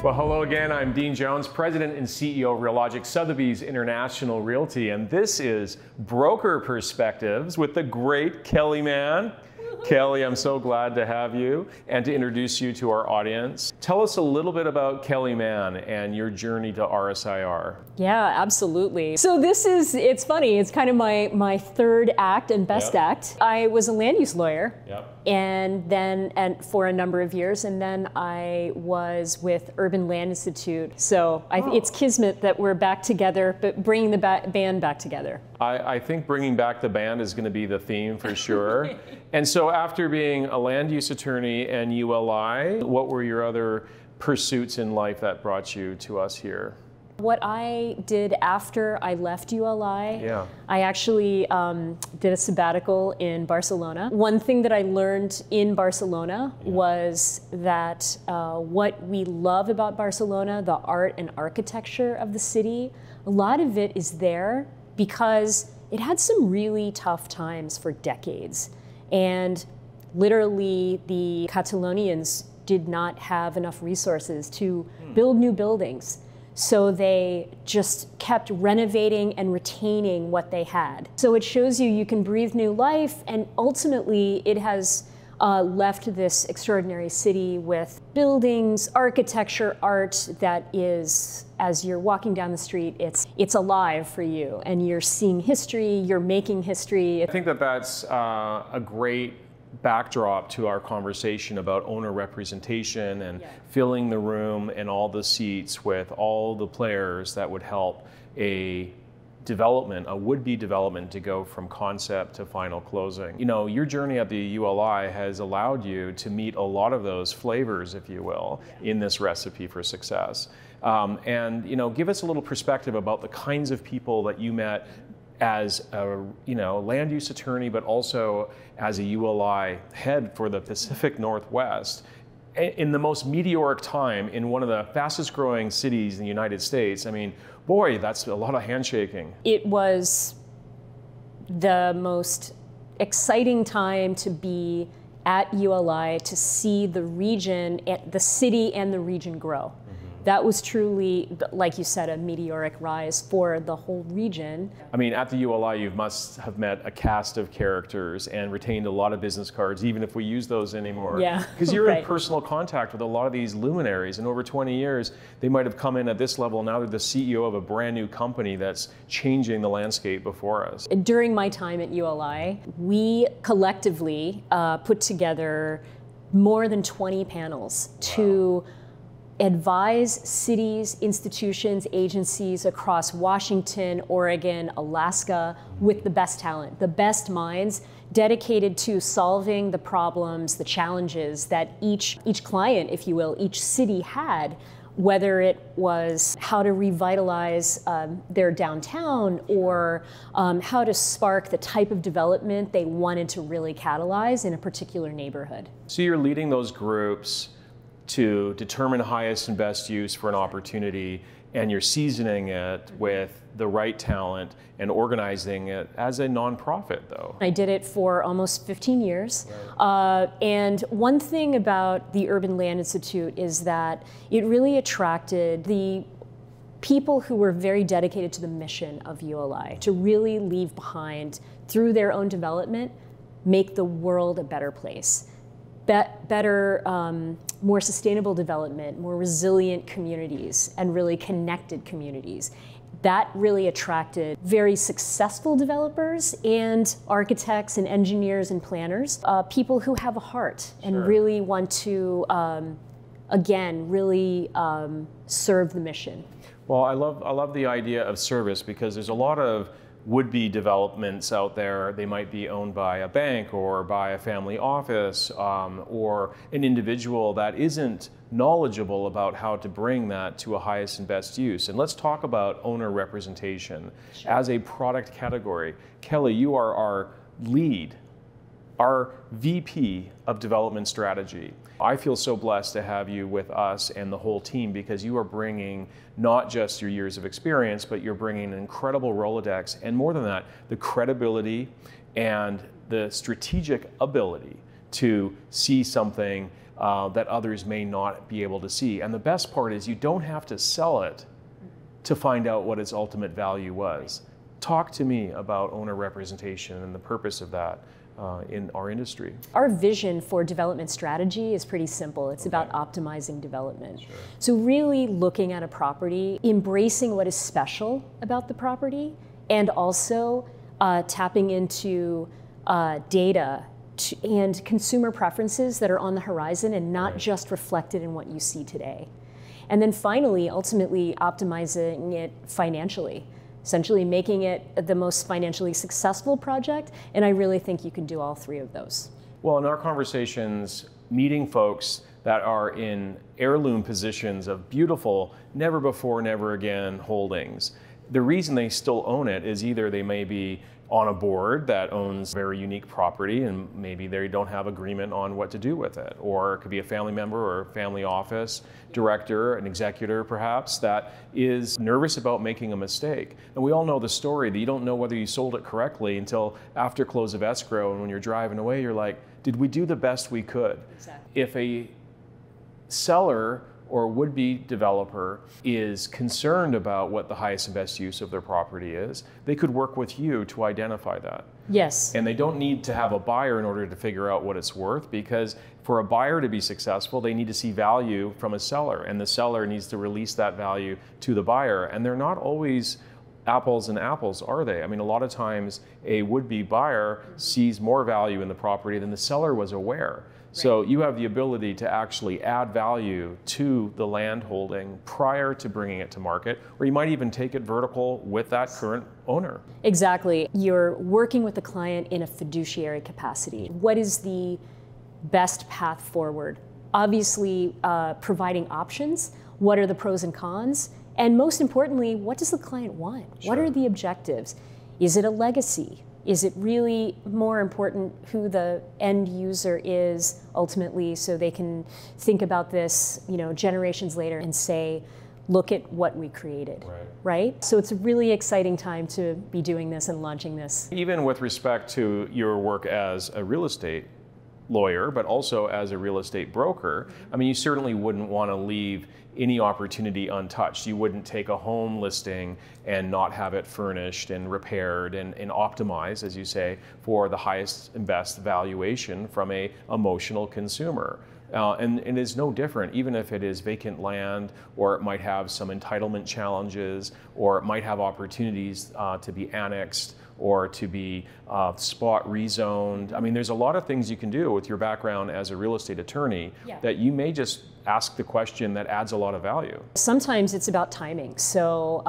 Well, hello again. I'm Dean Jones, President and CEO of Realogic Sotheby's International Realty, and this is Broker Perspectives with the great Kelly Mann. Kelly, I'm so glad to have you and to introduce you to our audience. Tell us a little bit about Kelly Mann and your journey to RSIR. Yeah, absolutely. So it's funny, it's kind of my third act and best act. I was a land use lawyer and for a number of years, and then I was with Urban Land Institute. So it's kismet that we're back together, but bringing the band back together. I think bringing back the band is going to be the theme for sure. And so after being a land use attorney and ULI, what were your other pursuits in life that brought you to us here? What I did after I left ULI, I actually did a sabbatical in Barcelona. One thing that I learned in Barcelona was that what we love about Barcelona, the art and architecture of the city, a lot of it is there because it had some really tough times for decades. And literally the Catalonians did not have enough resources to build new buildings. So they just kept renovating and retaining what they had. So it shows you can breathe new life, and ultimately it has left this extraordinary city with buildings, architecture, art that is, as you're walking down the street, it's alive for you, and you're seeing history, you're making history. I think that that's a great backdrop to our conversation about owner representation and filling the room and all the seats with all the players that would help a development, a would-be development, to go from concept to final closing. You know, your journey at the ULI has allowed you to meet a lot of those flavors, if you will, in this recipe for success. And you know, give us a little perspective about the kinds of people that you met as a land use attorney, but also as a ULI head for the Pacific Northwest in the most meteoric time in one of the fastest growing cities in the United States. I mean, boy, that's a lot of handshaking. It was the most exciting time to be at ULI, to see the region, the city and the region grow. That was truly, like you said, a meteoric rise for the whole region. I mean, at the ULI, you must have met a cast of characters and retained a lot of business cards, even if we use those anymore. Yeah, because you're in personal contact with a lot of these luminaries, and over 20 years, they might have come in at this level. Now they're the CEO of a brand new company that's changing the landscape before us. During my time at ULI, we collectively put together more than 20 panels to advise cities, institutions, agencies across Washington, Oregon, Alaska with the best talent, the best minds dedicated to solving the problems, the challenges that each client, if you will, each city had, whether it was how to revitalize their downtown or how to spark the type of development they wanted to really catalyze in a particular neighborhood. So you're leading those groups to determine highest and best use for an opportunity, and you're seasoning it with the right talent and organizing it as a nonprofit, though. I did it for almost 15 years. And one thing about the Urban Land Institute is that it really attracted the people who were very dedicated to the mission of ULI, to really leave behind, through their own development, make the world a better place. Better, more sustainable development, more resilient communities, and really connected communities. That really attracted very successful developers and architects and engineers and planners, people who have a heart and really want to, again, really serve the mission. Well, I love the idea of service, because there's a lot of would-be developments out there. They might be owned by a bank or by a family office or an individual that isn't knowledgeable about how to bring that to a highest and best use. And let's talk about owner representation as a product category. Kelly, you are our lead, our VP of Development Strategy. I feel so blessed to have you with us and the whole team, because you are bringing not just your years of experience, but you're bringing an incredible Rolodex, and more than that, the credibility and the strategic ability to see something that others may not be able to see. And the best part is you don't have to sell it to find out what its ultimate value was. Talk to me about owner representation and the purpose of that in our industry. Our vision for development strategy is pretty simple. It's about optimizing development. Sure. So really looking at a property, embracing what is special about the property, and also tapping into data and consumer preferences that are on the horizon and not just reflected in what you see today. And then finally, ultimately optimizing it financially, essentially making it the most financially successful project. And I really think you can do all three of those. Well, in our conversations, meeting folks that are in heirloom positions of beautiful, never before, never again holdings, the reason they still own it is either they may be on a board that owns very unique property and maybe they don't have agreement on what to do with it. Or it could be a family member or a family office director, an executor perhaps, that is nervous about making a mistake. And we all know the story that you don't know whether you sold it correctly until after close of escrow, and when you're driving away, you're like, did we do the best we could? Exactly. If a seller or would-be developer is concerned about what the highest and best use of their property is, they could work with you to identify that. Yes. And they don't need to have a buyer in order to figure out what it's worth, because for a buyer to be successful, they need to see value from a seller, and the seller needs to release that value to the buyer. And they're not always apples and apples, are they? I mean, a lot of times a would-be buyer sees more value in the property than the seller was aware. So you have the ability to actually add value to the land holding prior to bringing it to market, or you might even take it vertical with that current owner. Exactly. You're working with the client in a fiduciary capacity. What is the best path forward? Obviously, providing options. What are the pros and cons? And most importantly, what does the client want? Sure. What are the objectives? Is it a legacy? Is it really more important who the end user is ultimately, so they can think about this, generations later and say, look at what we created, right? So it's a really exciting time to be doing this and launching this. Even with respect to your work as a real estate lawyer, but also as a real estate broker, I mean, you certainly wouldn't want to leave any opportunity untouched. You wouldn't take a home listing and not have it furnished and repaired and optimized, as you say, for the highest and best valuation from a emotional consumer. And it is no different, even if it is vacant land, or it might have some entitlement challenges, or it might have opportunities to be annexed or to be spot rezoned. I mean, there's a lot of things you can do with your background as a real estate attorney that you may just ask the question that adds a lot of value. Sometimes it's about timing. So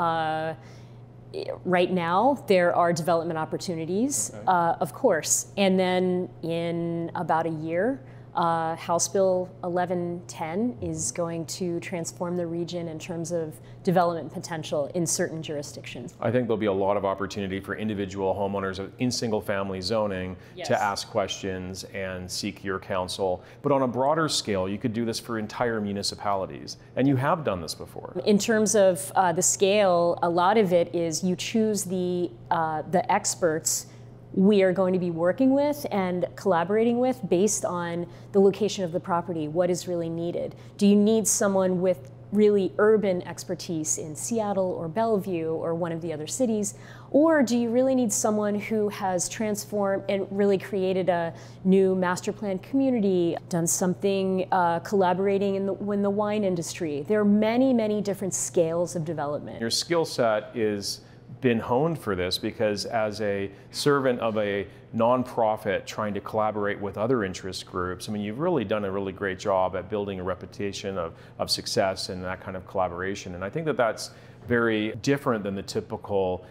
right now there are development opportunities, of course, and then in about a year, House Bill 1110 is going to transform the region in terms of development potential in certain jurisdictions. I think there'll be a lot of opportunity for individual homeowners in single-family zoning to ask questions and seek your counsel. But on a broader scale, you could do this for entire municipalities, and you have done this before. In terms of the scale, a lot of it is you choose the experts we are going to be working with and collaborating with based on the location of the property, what is really needed. Do you need someone with really urban expertise in Seattle or Bellevue or one of the other cities? Or do you really need someone who has transformed and really created a new master plan community, done something collaborating in the wine industry? There are many, many different scales of development. Your skill set is been honed for this because as a servant of a nonprofit trying to collaborate with other interest groups, I mean, you've really done a really great job at building a reputation of success and that kind of collaboration. And I think that that's very different than the typical,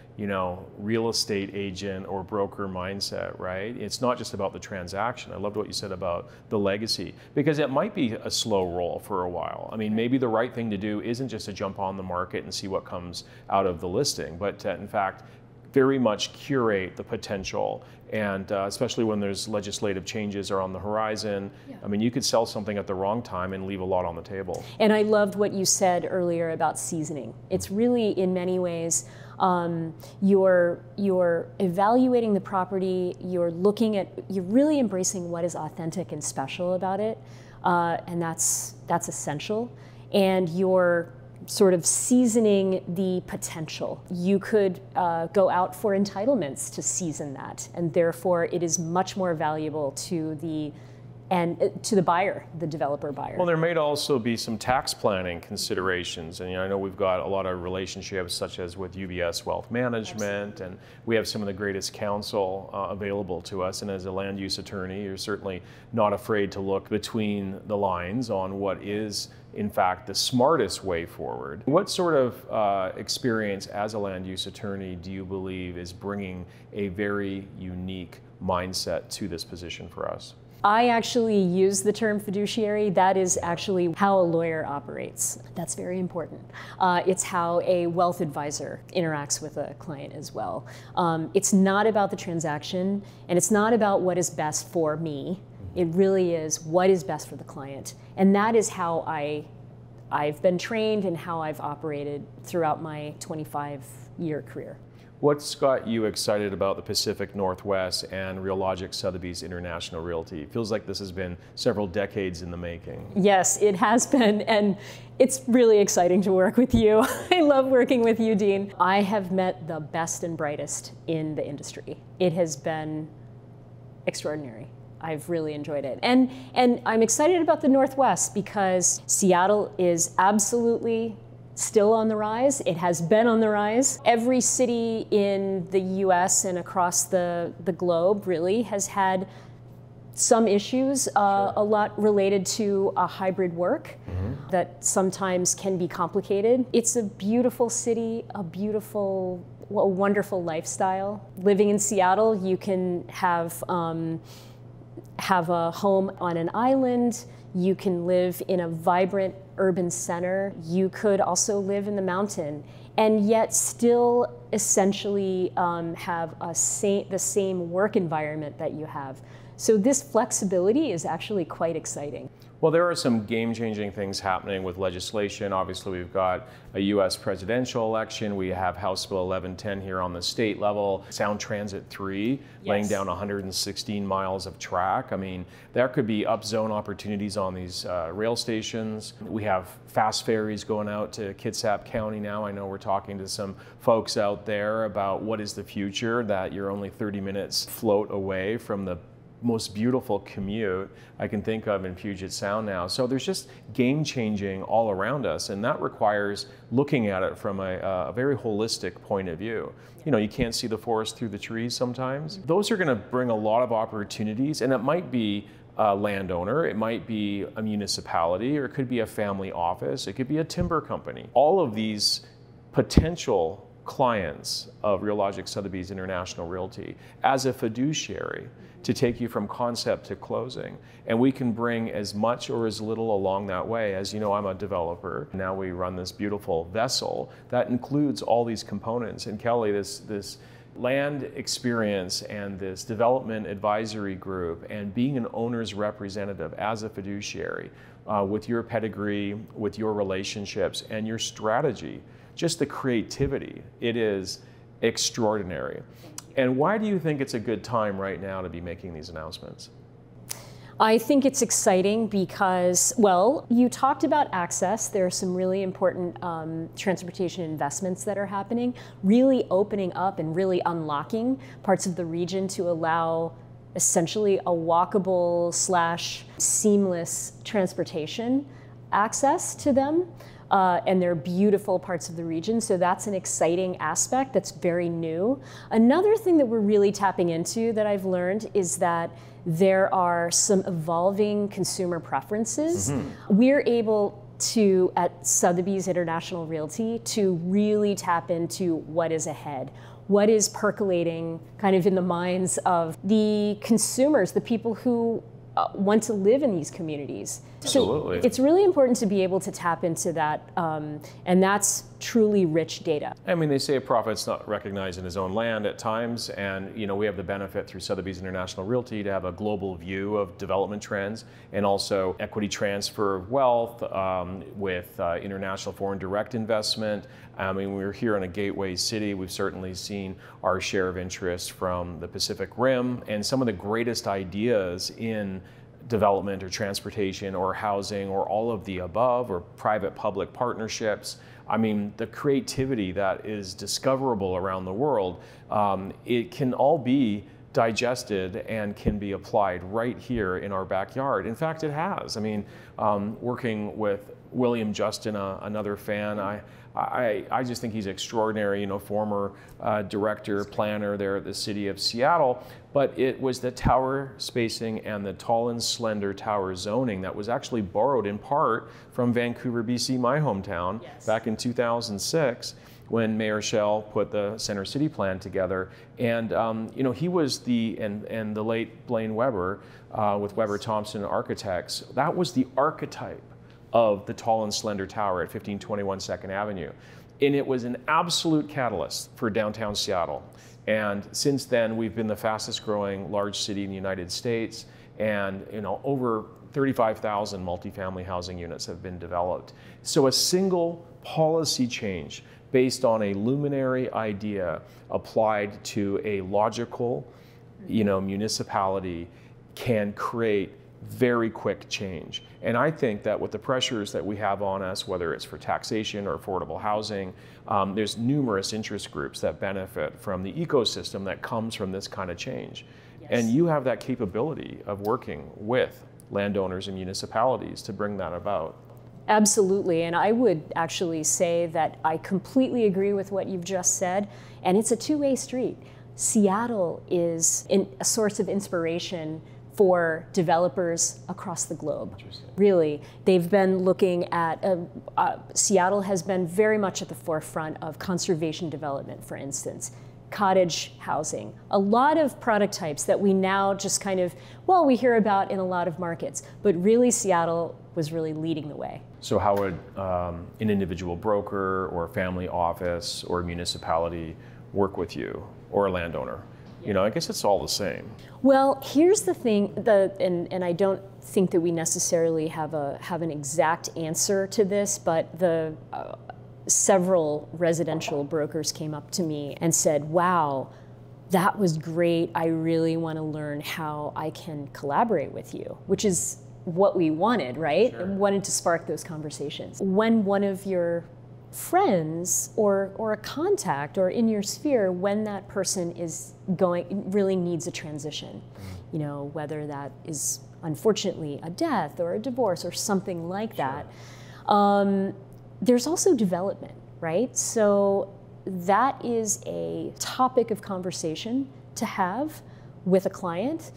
real estate agent or broker mindset, right? It's not just about the transaction. I loved what you said about the legacy, because it might be a slow roll for a while. I mean, maybe the right thing to do isn't just to jump on the market and see what comes out of the listing, but to, in fact, very much curate the potential, and especially when there's legislative changes are on the horizon. I mean, you could sell something at the wrong time and leave a lot on the table. And I loved what you said earlier about seasoning. It's really, in many ways, You're evaluating the property. You're really embracing what is authentic and special about it, and that's essential. And you're sort of seasoning the potential. You could go out for entitlements to season that, and therefore it is much more valuable to the buyer, the developer buyer. Well, there may also be some tax planning considerations, and I know we've got a lot of relationships such as with UBS Wealth Management, and we have some of the greatest counsel available to us, and as a land use attorney, you're certainly not afraid to look between the lines on what is in fact the smartest way forward. What sort of experience as a land use attorney do you believe is bringing a very unique mindset to this position for us? I actually use the term fiduciary. That is actually how a lawyer operates. That's very important. It's how a wealth advisor interacts with a client as well. It's not about the transaction, and it's not about what is best for me. It really is what is best for the client. And that is how I've been trained and how I've operated throughout my 25-year career. What's got you excited about the Pacific Northwest and Realogic Sotheby's International Realty? It feels like this has been several decades in the making. Yes, it has been, and it's really exciting to work with you. I love working with you, Dean. I have met the best and brightest in the industry. It has been extraordinary. I've really enjoyed it. And I'm excited about the Northwest because Seattle is absolutely still on the rise. It has been on the rise. Every city in the US and across the globe really has had some issues, a lot related to hybrid work that sometimes can be complicated. It's a beautiful city, a wonderful lifestyle. Living in Seattle, you can have a home on an island. You can live in a vibrant urban center. You could also live in the mountain and yet still essentially have the same work environment that you have. So this flexibility is actually quite exciting. Well, there are some game-changing things happening with legislation. Obviously, we've got a U.S. presidential election. We have House Bill 1110 here on the state level. Sound Transit 3, laying down 116 miles of track. I mean, there could be upzone opportunities on these rail stations. We have fast ferries going out to Kitsap County now. I know we're talking to some folks out there about what is the future, that you're only 30 minutes float away from the most beautiful commute I can think of in Puget Sound now. So there's just game changing all around us, and that requires looking at it from a very holistic point of view. You can't see the forest through the trees sometimes. Those are gonna bring a lot of opportunities, and it might be a landowner, it might be a municipality, or it could be a family office, it could be a timber company. All of these potential clients of Realogic Sotheby's International Realty as a fiduciary to take you from concept to closing. And we can bring as much or as little along that way. As you know, I'm a developer. Now we run this beautiful vessel that includes all these components. And Kelly, this land experience and this development advisory group and being an owner's representative as a fiduciary with your pedigree, with your relationships and your strategy, just the creativity, it is extraordinary. And why do you think it's a good time right now to be making these announcements? I think it's exciting because, well, you talked about access. There are some really important transportation investments that are happening, really opening up and really unlocking parts of the region to allow essentially a walkable / seamless transportation access to them. And they're beautiful parts of the region, so that's an exciting aspect that's very new. Another thing that we're really tapping into that I've learned is that there are some evolving consumer preferences. We're able to, at Sotheby's International Realty, to really tap into what is ahead, what is percolating kind of in the minds of the consumers, the people who want to live in these communities. Absolutely. So it's really important to be able to tap into that, and that's truly rich data. I mean, they say a prophet's not recognized in his own land at times, and we have the benefit through Sotheby's International Realty to have a global view of development trends and also equity transfer of wealth with international foreign direct investment. I mean, we're here in a gateway city. We've certainly seen our share of interest from the Pacific Rim, and some of the greatest ideas in development or transportation or housing or all of the above, or private-public partnerships. I mean, the creativity that is discoverable around the world, it can all be digested and can be applied right here in our backyard. In fact, it has. I mean, working with William Justin, another fan, I just think he's extraordinary, former director, planner there at the city of Seattle, but it was the tower spacing and the tall and slender tower zoning that was actually borrowed in part from Vancouver, BC, my hometown, back in 2006, when Mayor Schell put the Center City Plan together. And he was and the late Blaine Weber with Weber Thompson Architects, that was the archetype of the tall and slender tower at 1521 2nd Avenue. And it was an absolute catalyst for downtown Seattle. And since then, we've been the fastest growing large city in the United States, and over 35,000 multifamily housing units have been developed. So a single policy change based on a luminary idea applied to a logical, municipality can create very quick change. And I think that with the pressures that we have on us, whether it's for taxation or affordable housing, there's numerous interest groups that benefit from the ecosystem that comes from this kind of change. Yes. And you have that capability of working with landowners and municipalities to bring that about. Absolutely, and I would actually say that I completely agree with what you've just said, and it's a two-way street. Seattle is a source of inspiration for developers across the globe. Really, they've been looking at, Seattle has been very much at the forefront of conservation development, for instance, cottage housing, a lot of product types that we now just kind of, we hear about in a lot of markets, but really Seattle was really leading the way. So how would an individual broker or family office or municipality work with you, or a landowner? I guess it's all the same. Well, here's the thing, and I don't think that we necessarily have an exact answer to this, but several residential brokers came up to me and said, wow, that was great. I really want to learn how I can collaborate with you, which is what we wanted, right? Sure. Wanted to spark those conversations. When one of your friends or a contact or in your sphere, when that person is really needs a transition, whether that is unfortunately a death or a divorce or something like that. There's also development, right? So that is a topic of conversation to have with a client,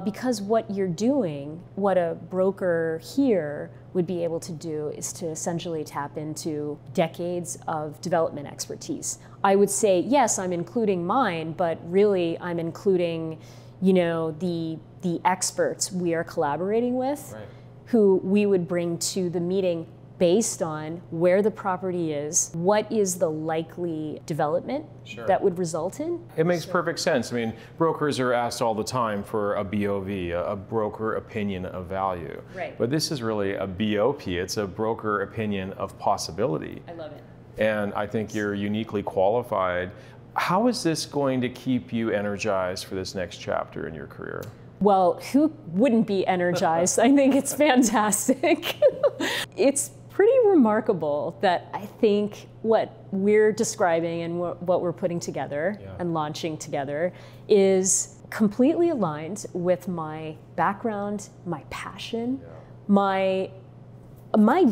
because what you're doing, what a broker here would be able to do is to essentially tap into decades of development expertise. I would say, yes, I'm including mine, but really I'm including, the experts we are collaborating with, right, who we would bring to the meeting based on where the property is, what is the likely development that would result in. It makes perfect sense. I mean, brokers are asked all the time for a BOV, a broker opinion of value. Right. But this is really a BOP, it's a broker opinion of possibility. I love it. And I think you're uniquely qualified. How is this going to keep you energized for this next chapter in your career? Well, who wouldn't be energized? I think it's fantastic. It's pretty remarkable that I think what we're describing and what we're putting together and launching together is completely aligned with my background, my passion. My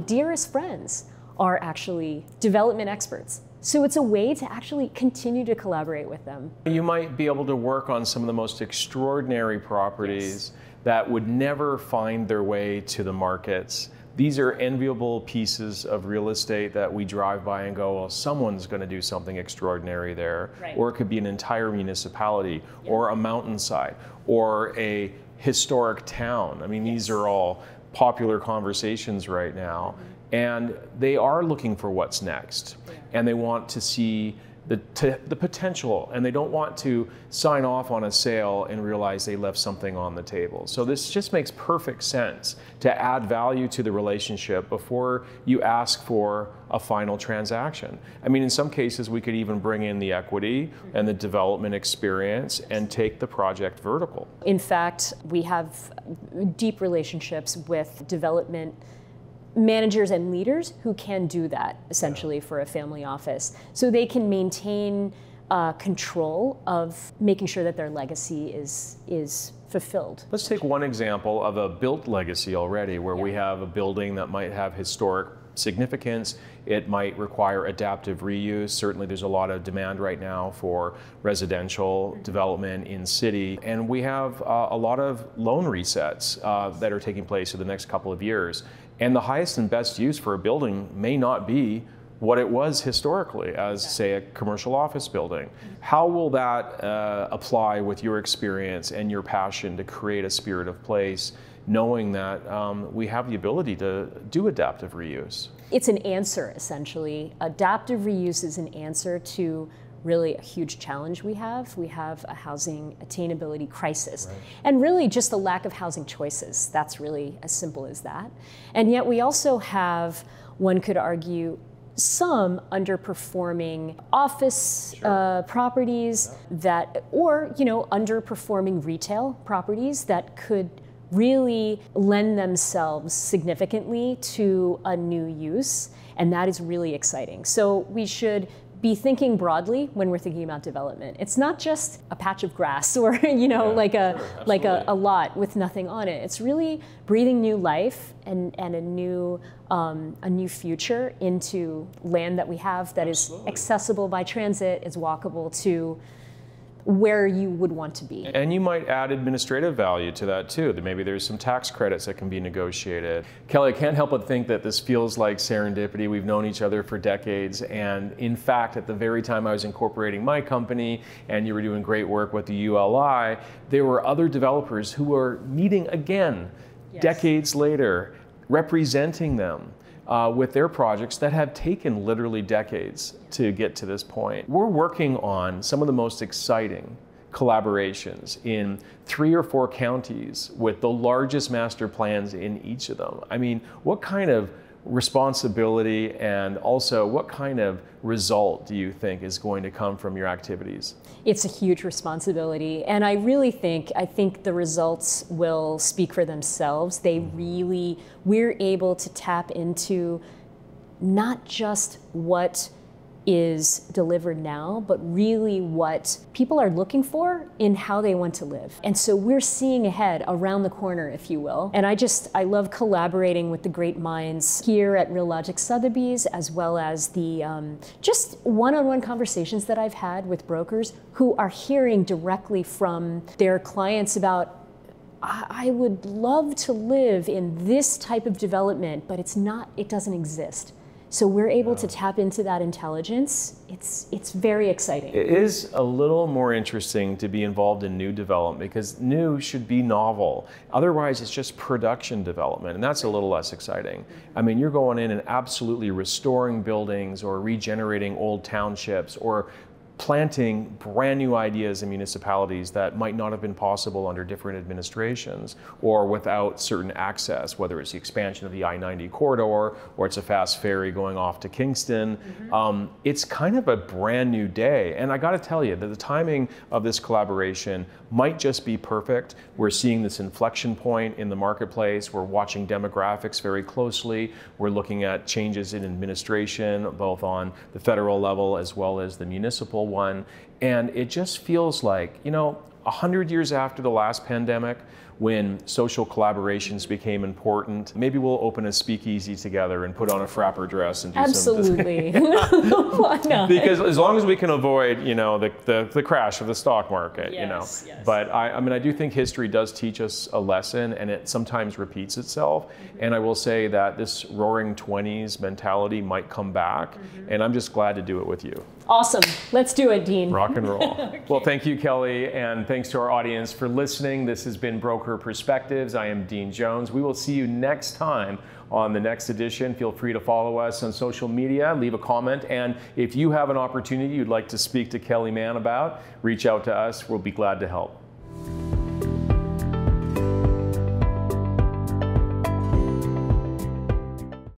dearest friends are actually development experts. So it's a way to actually continue to collaborate with them. You might be able to work on some of the most extraordinary properties that would never find their way to the markets. These are enviable pieces of real estate that we drive by and go, well, someone's going to do something extraordinary there. Right. Or it could be an entire municipality or a mountainside or a historic town. I mean, these are all popular conversations right now, and they are looking for what's next, and they want to see the potential, and they don't want to sign off on a sale and realize they left something on the table. So this just makes perfect sense to add value to the relationship before you ask for a final transaction. I mean, in some cases, we could even bring in the equity and the development experience and take the project vertical. In fact, we have deep relationships with development managers and leaders who can do that essentially for a family office. So they can maintain control of making sure that their legacy is fulfilled. Let's take one example of a built legacy already, where we have a building that might have historic significance. It might require adaptive reuse. Certainly there's a lot of demand right now for residential development in city. And we have a lot of loan resets that are taking place in the next couple of years. And the highest and best use for a building may not be what it was historically as, say, a commercial office building. How will that apply with your experience and your passion to create a spirit of place, knowing that we have the ability to do adaptive reuse? It's an answer, essentially. Adaptive reuse is an answer to really a huge challenge we have. We have a housing attainability crisis, and really just the lack of housing choices. That's really as simple as that. And yet we also have, one could argue, some underperforming office properties that, or underperforming retail properties that could really lend themselves significantly to a new use, and that is really exciting. So we should be thinking broadly when we're thinking about development. It's not just a patch of grass or like a lot with nothing on it. It's really breathing new life and a new future into land that we have that is accessible by transit, is walkable to where you would want to be. And you might add administrative value to that too, that maybe there's some tax credits that can be negotiated. Kelly, I can't help but think that this feels like serendipity. We've known each other for decades, and in fact, at the very time I was incorporating my company and you were doing great work with the ULI, there were other developers who were meeting again decades later, representing them with their projects that have taken literally decades to get to this point. We're working on some of the most exciting collaborations in 3 or 4 counties with the largest master plans in each of them. I mean, what kind of responsibility and also what kind of result do you think is going to come from your activities? It's a huge responsibility, and I really think the results will speak for themselves. We're able to tap into not just what is delivered now, but really what people are looking for in how they want to live. And so we're seeing ahead, around the corner, if you will. And I love collaborating with the great minds here at Real Logic Sotheby's, as well as the just one-on-one conversations that I've had with brokers who are hearing directly from their clients about, I would love to live in this type of development, but it doesn't exist. So we're able to tap into that intelligence. It's very exciting. It is a little more interesting to be involved in new development, because new should be novel. Otherwise, it's just production development, and that's a little less exciting. I mean, you're going in and absolutely restoring buildings or regenerating old townships or planting brand new ideas in municipalities that might not have been possible under different administrations or without certain access, whether it's the expansion of the I-90 corridor or it's a fast ferry going off to Kingston. It's kind of a brand new day. And I gotta tell you that the timing of this collaboration might just be perfect. We're seeing this inflection point in the marketplace. We're watching demographics very closely. We're looking at changes in administration, both on the federal level as well as the municipal one. And it just feels like, 100 years after the last pandemic, when social collaborations became important, maybe we'll open a speakeasy together and put on a frapper dress and do Absolutely. Why not? Because as long as we can avoid, the crash of the stock market, Yes. But I do think history does teach us a lesson, and it sometimes repeats itself. And I will say that this roaring 20s mentality might come back, and I'm just glad to do it with you. Awesome. Let's do it, Dean. Rock and roll. Okay. Well, thank you, Kelly, and thanks to our audience for listening. This has been Broker Perspectives. I am Dean Jones. We will see you next time on the next edition. Feel free to follow us on social media, leave a comment, and if you have an opportunity you'd like to speak to Kelly Mann about, reach out to us. We'll be glad to help.